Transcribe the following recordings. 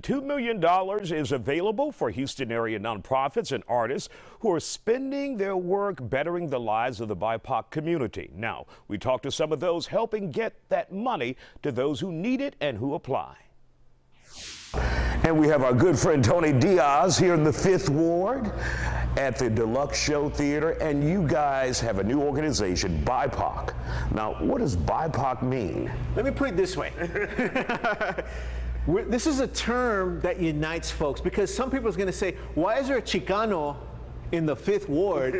$2 million is available for Houston area nonprofits and artists who are spending their work bettering the lives of the BIPOC community. Now, we talked to some of those helping get that money to those who need it and who apply. And we have our good friend Tony Diaz here in the 5th Ward at the Deluxe Show Theater, and you guys have a new organization, BIPOC. Now, what does BIPOC mean? Let me put it this way. This is a term that unites folks, because some people are going to say, why is there a Chicano in the 5th Ward?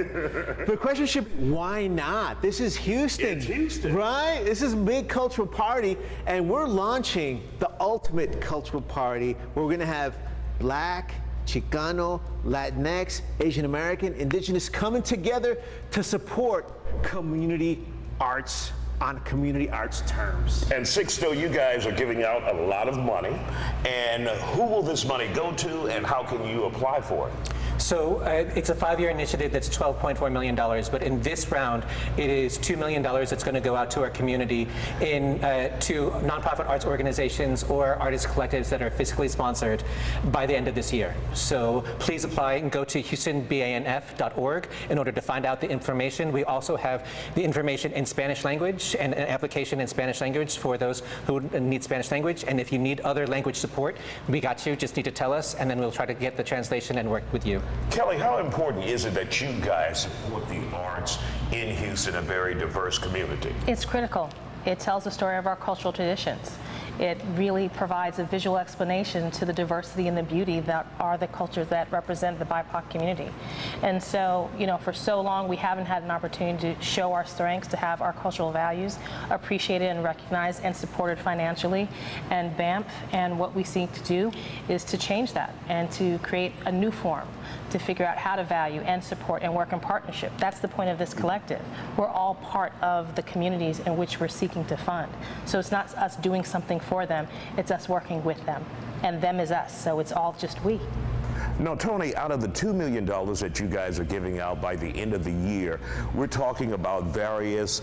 The question should be, why not? This is Houston. It's Houston. Right? This is a big cultural party, and we're launching the ultimate cultural party where we're going to have Black, Chicano, Latinx, Asian American, Indigenous coming together to support community arts on community arts terms. And Sixto, you guys are giving out a lot of money. And who will this money go to, and how can you apply for it? So it's a 5-year initiative that's $12.4 million, but in this round, it is $2 million that's going to go out to our community to nonprofit arts organizations or artist collectives that are fiscally sponsored by the end of this year. So please apply and go to HoustonBANF.org in order to find out the information. We also have the information in Spanish language and an application in Spanish language for those who need Spanish language. And if you need other language support, we got you. Just need to tell us, and then we'll try to get the translation and work with you. Kelly, how important is it that you guys support the arts in Houston, a very diverse community? It's critical. It tells the story of our cultural traditions. It really provides a visual explanation to the diversity and the beauty that are the cultures that represent the BIPOC community. And so, you know, for so long we haven't had an opportunity to show our strengths, to have our cultural values appreciated and recognized and supported financially. And BANF and what we seek to do is to change that and to create a new form to figure out how to value and support and work in partnership. That's the point of this collective. We're all part of the communities in which we're seeking to fund. So it's not us doing something for them, it's us working with them. And them is us, so it's all just we. Now, Tony, out of the $2 million that you guys are giving out by the end of the year, we're talking about various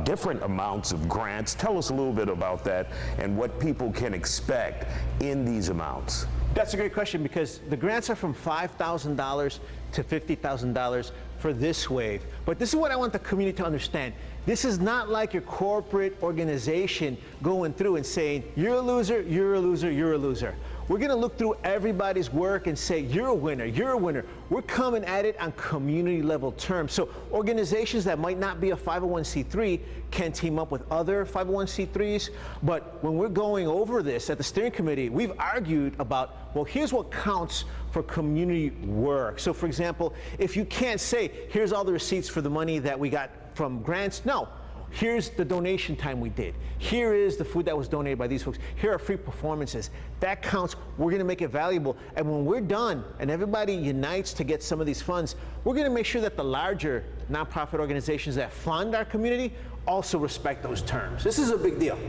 different amounts of grants. Tell us a little bit about that and what people can expect in these amounts. That's a great question, because the grants are from $5,000 to $50,000 for this wave. But this is what I want the community to understand. This is not like your corporate organization going through and saying, you're a loser, you're a loser, you're a loser. We're going to look through everybody's work and say, you're a winner, you're a winner. We're coming at it on community level terms. So organizations that might not be a 501c3 can team up with other 501c3s. But when we're going over this at the steering committee, we've argued about, well, here's what counts for community work. So for example, if you can't say, here's all the receipts for the money that we got from grants, no. Here's the donation time we did. Here is the food that was donated by these folks. Here are free performances. That counts. We're going to make it valuable. And when we're done and everybody unites to get some of these funds, we're going to make sure that the larger nonprofit organizations that fund our community also respect those terms. This is a big deal.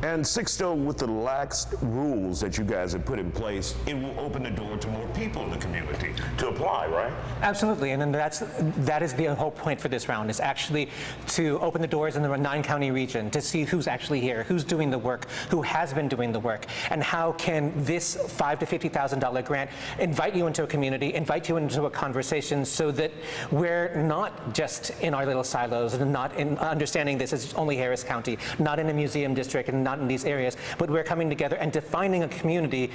And Sixto, with the lax rules that you guys have put in place, it will open the door to more people in the community to apply, right? Absolutely, and then that is the whole point for this round, is actually to open the doors in the 9-county region to see who's actually here, who's doing the work, who has been doing the work, and how can this $5,000 to $50,000 grant invite you into a community, invite you into a conversation, so that we're not just in our little silos and not in understanding this is only Harris County, not in a museum district and not in these areas, but we're coming together and defining a community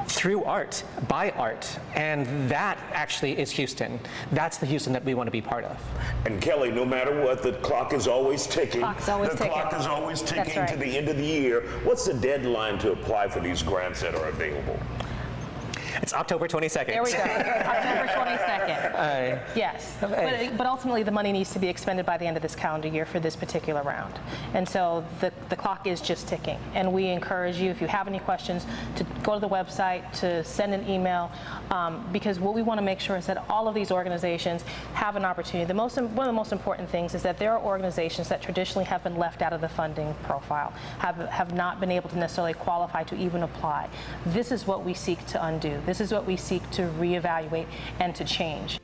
through art, by art, and that actually is Houston. That's the Houston that we want to be part of. And Kelly, no matter what, the clock is always ticking. Clock is always ticking right. To the end of the year. What's the deadline to apply for these grants that are available? It's October 22nd. There we go. October 22nd. Yes. But ultimately, the money needs to be expended by the end of this calendar year for this particular round. And so the clock is just ticking. And we encourage you, if you have any questions, to go to the website, to send an email, because what we want to make sure is that all of these organizations have an opportunity. One of the most important things is that there are organizations that traditionally have been left out of the funding profile, have not been able to necessarily qualify to even apply. This is what we seek to undo. This is what we seek to reevaluate and to change.